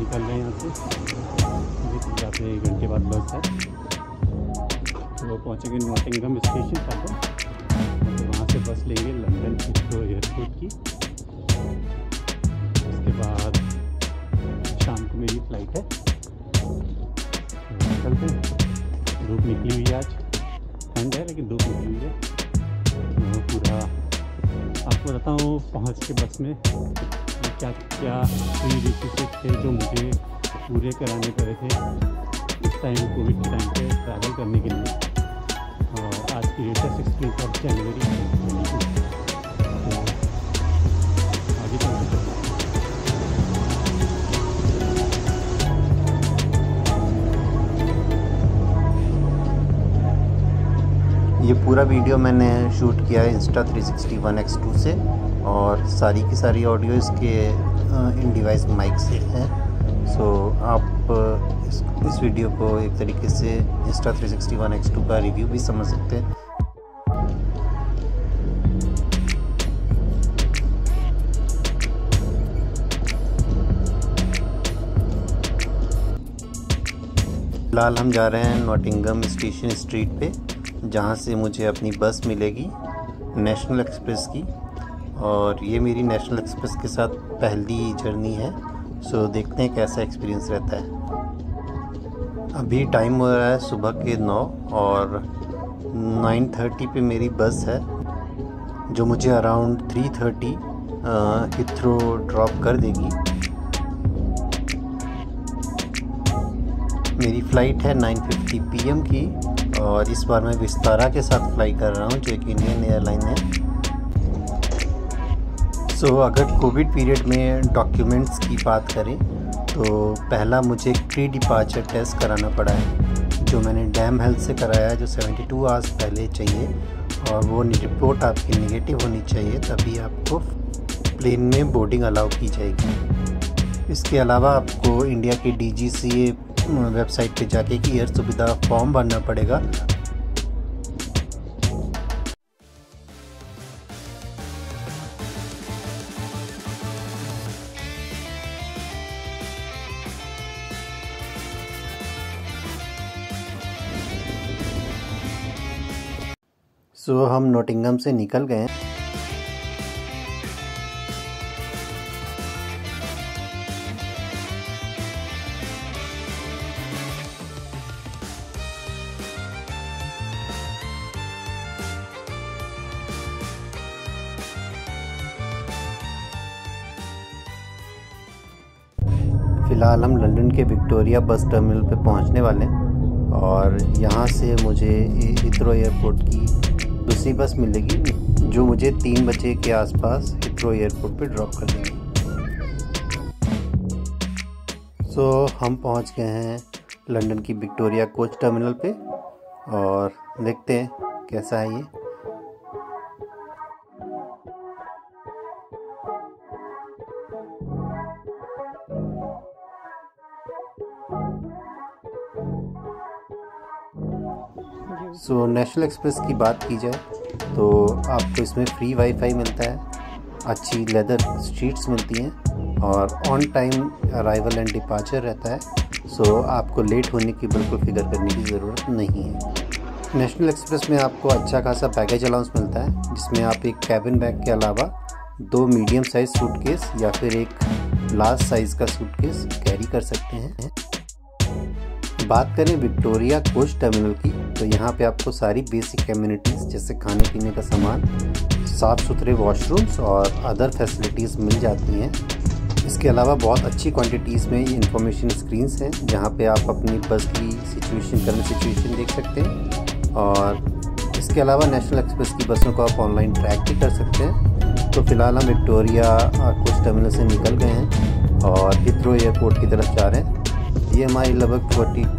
निकल रहे हैं यहाँ से। अभी से 1 घंटे बाद बस है, तो पहुँचेंगे नॉटिंघम स्टेशन तक। तो वहाँ से बस लेंगे लंदन हिथरो एयरपोर्ट की। उसके बाद शाम को मेरी फ़्लाइट है, तो निकलते हैं। धूप निकली हुई है, आज ठंड है लेकिन धूप निकली हुई है। तो पूरा आपको बताऊँ पहुँच के बस में क्या क्या प्रीरिक्विजिट थे जो मुझे पूरे कराने पड़े थे इस टाइम, कोविड के टाइम पे ट्रैवल करने के लिए। और आज की डेट है 16 जनवरी 2022। तो आगे चलते हैं। ये पूरा वीडियो मैंने शूट किया है Insta360 ONE X2 से, और सारी की सारी ऑडियो इसके इन डिवाइस माइक से है। सो आप इस वीडियो को एक तरीके से Insta360 ONE X2 का रिव्यू भी समझ सकते हैं। फिलहाल हम जा रहे हैं नॉटिंघम स्टेशन स्ट्रीट पे, जहाँ से मुझे अपनी बस मिलेगी नेशनल एक्सप्रेस की। और ये मेरी नेशनल एक्सप्रेस के साथ पहली जर्नी है। सो देखते हैं कैसा एक्सपीरियंस रहता है। अभी टाइम हो रहा है सुबह के 9 और 9:30 पे मेरी बस है, जो मुझे अराउंड 3:30 हिथरो ड्रॉप कर देगी। मेरी फ़्लाइट है 9:50 PM की, और इस बार मैं विस्तारा के साथ फ्लाई कर रहा हूँ, जो एक इंडियन एयरलाइन है। सो अगर कोविड पीरियड में डॉक्यूमेंट्स की बात करें तो पहला मुझे प्री डिपार्चर टेस्ट कराना पड़ा है, जो मैंने डैम हेल्थ से कराया है, जो 72 आवर्स पहले चाहिए। और वो रिपोर्ट आपकी नेगेटिव होनी चाहिए, तभी आपको प्लेन में बोर्डिंग अलाउ की जाएगी। इसके अलावा आपको इंडिया की DGCA वेबसाइट पे जाके एक एयर सुविधा फॉर्म भरना पड़ेगा। सो हम नॉटिंघम से निकल गए हैं। फ़िलहाल हम लंदन के विक्टोरिया बस टर्मिनल पे पहुंचने वाले हैं, और यहाँ से मुझे हिथरो एयरपोर्ट की दूसरी बस मिलेगी, जो मुझे 3 बजे के आसपास हिथरो एयरपोर्ट पे ड्रॉप कर देगी। सो हम पहुंच गए हैं लंदन की विक्टोरिया कोच टर्मिनल पे, और देखते हैं कैसा है ये। सो नेशनल एक्सप्रेस की बात की जाए तो आपको इसमें फ्री वाईफाई मिलता है, अच्छी लेदर सीट्स मिलती हैं, और on time arrival and departure रहता है। सो आपको लेट होने की बिल्कुल फिक्र करने की ज़रूरत नहीं है। नेशनल एक्सप्रेस में आपको अच्छा खासा बैगेज अलाउंस मिलता है, जिसमें आप एक कैबिन बैग के अलावा 2 मीडियम साइज़ सूटकेस या फिर एक लार्ज साइज़ का सूटकेस कैरी कर सकते हैं। बात करें विक्टोरिया कोच टर्मिनल की, तो यहाँ पे आपको सारी बेसिक एमिनिटीज़ जैसे खाने पीने का सामान, साफ़ सुथरे वॉशरूम्स और अदर फैसिलिटीज़ मिल जाती हैं। इसके अलावा बहुत अच्छी क्वांटिटीज़ में इंफॉर्मेशन स्क्रीन्स हैं, जहाँ पे आप अपनी बस की करंट सिचुएशन देख सकते हैं। और इसके अलावा नेशनल एक्सप्रेस की बसों को आप ऑनलाइन ट्रैक भी कर सकते हैं। तो फ़िलहाल हम विक्टोरिया कोच टर्मिनल से निकल गए हैं और हिथरो एयरपोर्ट की तरफ जा रहे हैं। ये हमारी लगभग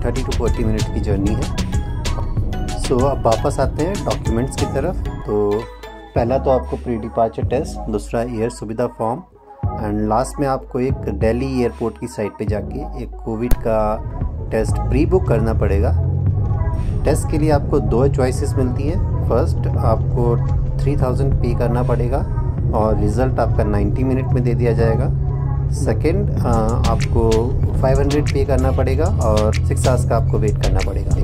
30 to 40 मिनट की जर्नी है। सो अब वापस आते हैं डॉक्यूमेंट्स की तरफ। तो पहला तो आपको प्री डिपार्चर टेस्ट, दूसरा एयर सुविधा फॉर्म, एंड लास्ट में आपको एक दिल्ली एयरपोर्ट की साइट पे जाके एक कोविड का टेस्ट प्री बुक करना पड़ेगा। टेस्ट के लिए आपको 2 चॉइसेस मिलती हैं। फर्स्ट आपको 3000 पे करना पड़ेगा और रिज़ल्ट आपका 90 मिनट में दे दिया जाएगा। सेकंड आपको 500 पे करना पड़ेगा और 6 आवर्स का आपको वेट करना पड़ेगा।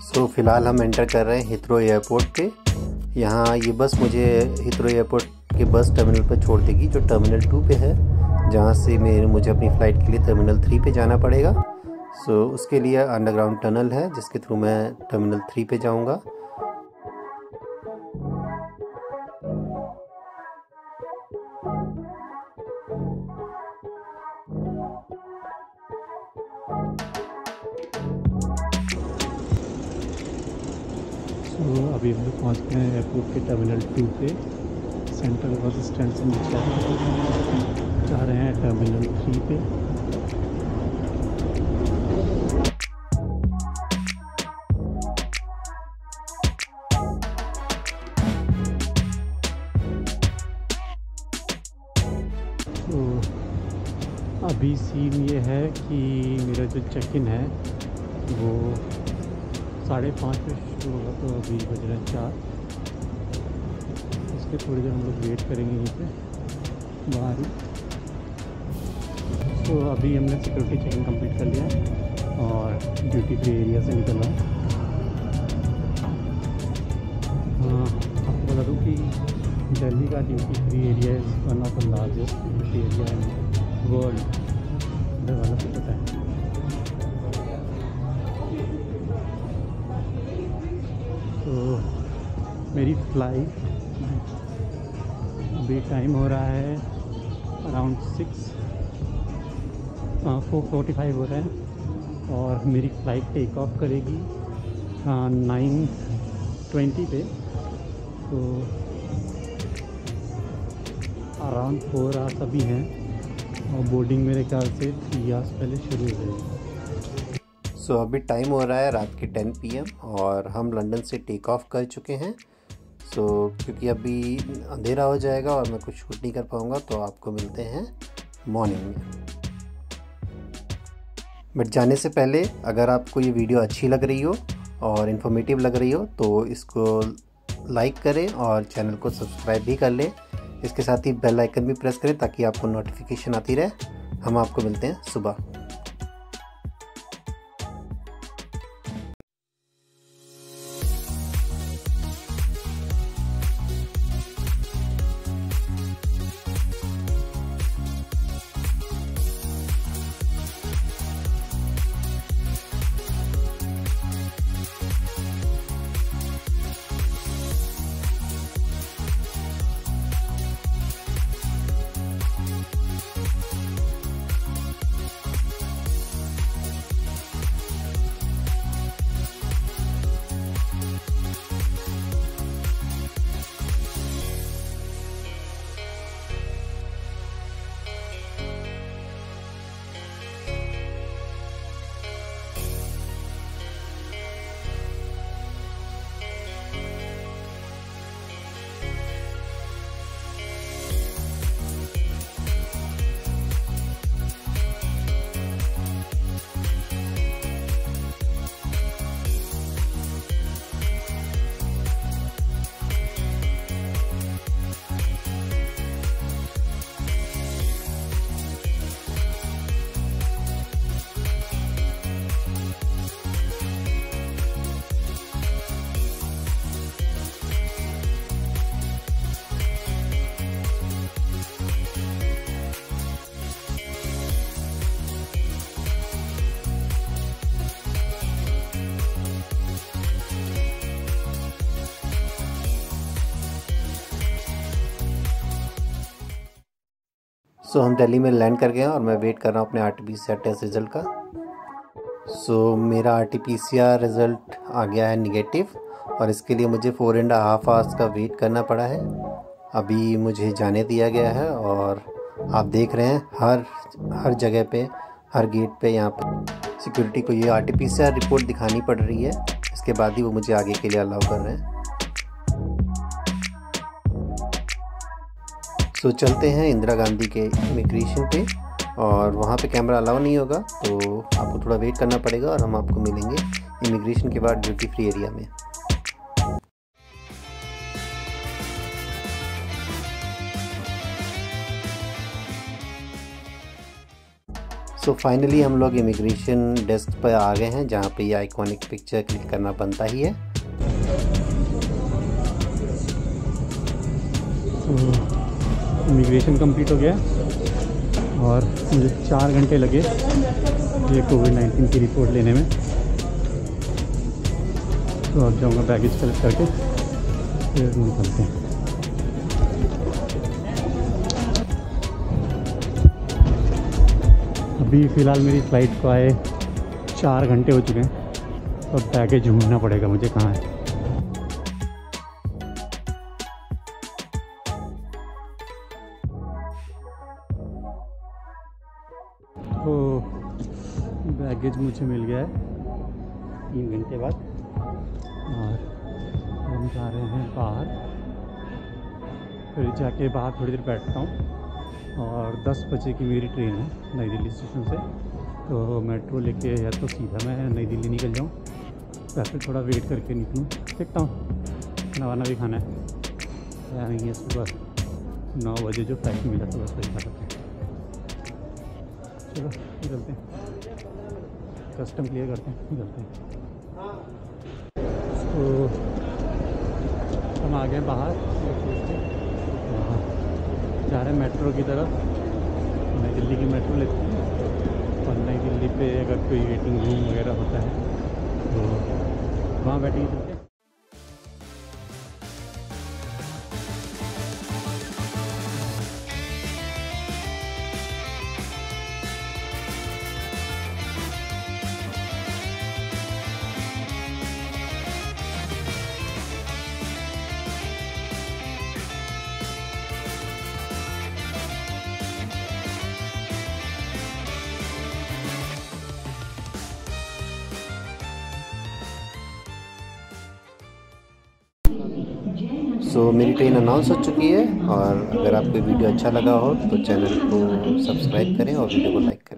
सो फ़िलहाल हम एंटर कर रहे हैं हिथ्रो एयरपोर्ट पे। यहाँ ये बस मुझे हिथ्रो एयरपोर्ट के बस टर्मिनल पर छोड़ देगी जो टर्मिनल 2 पे है, जहाँ से मुझे अपनी फ़्लाइट के लिए टर्मिनल 3 पे जाना पड़ेगा। सो उसके लिए अंडरग्राउंड टनल है जिसके थ्रू मैं टर्मिनल 3 पे जाऊँगा। तो अभी हम लोग पहुँच गए हैं एयरपोर्ट के टर्मिनल 2 पे। सेंट्रल बस स्टैंड से नीचे जा रहे हैं टर्मिनल 3 पे। तो अभी सीन ये है कि मेरा जो चेक इन है वो 5:30 पे शुरू होगा, तो अभी बज रहे हैं 4। इसके थोड़ी देर हम लोग वेट करेंगे यहीं पे बाहर ही। तो अभी हमने सिक्योरिटी चेक इन कम्प्लीट कर लिया और ड्यूटी फ्री एरिया से निकल रहा है। आपको बता दूँ कि दिल्ली का duty free area is one of the largest duty area in world, वाला से पता है। तो मेरी फ़्लाइट अभी टाइम हो रहा है अराउंड 4:45 हो रहा है और मेरी फ़्लाइट टेक ऑफ करेगी 9:20 पे। तो अराउंड 4 आवर्स अभी हैं और बोर्डिंग मेरे ख्याल से 3 आवर्स पहले शुरू हो जाएगी। सो अभी टाइम हो रहा है रात के 10 PM और हम लंदन से टेक ऑफ कर चुके हैं। सो क्योंकि अभी अंधेरा हो जाएगा और मैं कुछ शूट नहीं कर पाऊँगा, तो आपको मिलते हैं मॉर्निंग में। बट जाने से पहले अगर आपको ये वीडियो अच्छी लग रही हो और इन्फॉर्मेटिव लग रही हो तो इसको लाइक करें और चैनल को सब्सक्राइब भी कर लें। इसके साथ ही बेल आइकन भी प्रेस करें ताकि आपको नोटिफिकेशन आती रहे। हम आपको मिलते हैं सुबह। सो हम दिल्ली में लैंड कर गए हैं और मैं वेट कर रहा हूँ अपने RT-PCR टेस्ट रिज़ल्ट का। सो मेरा RT-PCR रिज़ल्ट आ गया है निगेटिव और इसके लिए मुझे 4.5 आवर्स का वेट करना पड़ा है। अभी मुझे जाने दिया गया है और आप देख रहे हैं हर जगह पे, हर गेट पे यहाँ पे सिक्योरिटी को ये RT-PCR रिपोर्ट दिखानी पड़ रही है। इसके बाद ही वो मुझे आगे के लिए अलाउ कर रहे हैं। सो चलते हैं इंदिरा गांधी के इमिग्रेशन पे और वहाँ पे कैमरा अलाउ नहीं होगा, तो आपको थोड़ा वेट करना पड़ेगा और हम आपको मिलेंगे इमिग्रेशन के बाद ड्यूटी फ्री एरिया में। सो फाइनली हम लोग इमिग्रेशन डेस्क पर आ गए हैं, जहाँ पे ये आइकॉनिक पिक्चर क्लिक करना बनता ही है। इमिग्रेशन कंप्लीट हो गया और मुझे 4 घंटे लगे ये कोविड-19 की रिपोर्ट लेने में। तो अब जाऊँगा बैगेज कलेक्ट करके फिर निकलते हैं। अभी फ़िलहाल मेरी फ़्लाइट को आए 4 घंटे हो चुके हैं, तो अब बैगेज ढूंढना पड़ेगा मुझे कहाँ है। तो बैगेज मुझे मिल गया है 3 घंटे बाद और हम जा रहे हैं बाहर। फिर जाके बाहर थोड़ी देर बैठता हूँ और 10 बजे की मेरी ट्रेन है नई दिल्ली स्टेशन से। तो मेट्रो लेके या तो सीधा मैं नई दिल्ली निकल जाऊँ या फिर थोड़ा वेट करके निकलूँ, देखता हूँ। खाना वाना भी खाना है, आएंगे सुबह 9 बजे जो फ्लाइट मिला तो बस वही खा सकते हैं। चलो निकलते हैं, कस्टम क्लियर करते हैं, निकलते हैं। तो हम आ गए बाहर, जा रहे हैं मेट्रो की तरफ। नई दिल्ली की मेट्रो लेते हैं और नई दिल्ली पे अगर कोई वेटिंग रूम वगैरह होता है तो वहाँ बैठेंगे चलते हैं। सो मेरी ट्रेन अनाउंस हो चुकी है और अगर आपको वीडियो अच्छा लगा हो तो चैनल को सब्सक्राइब करें और वीडियो को लाइक करें।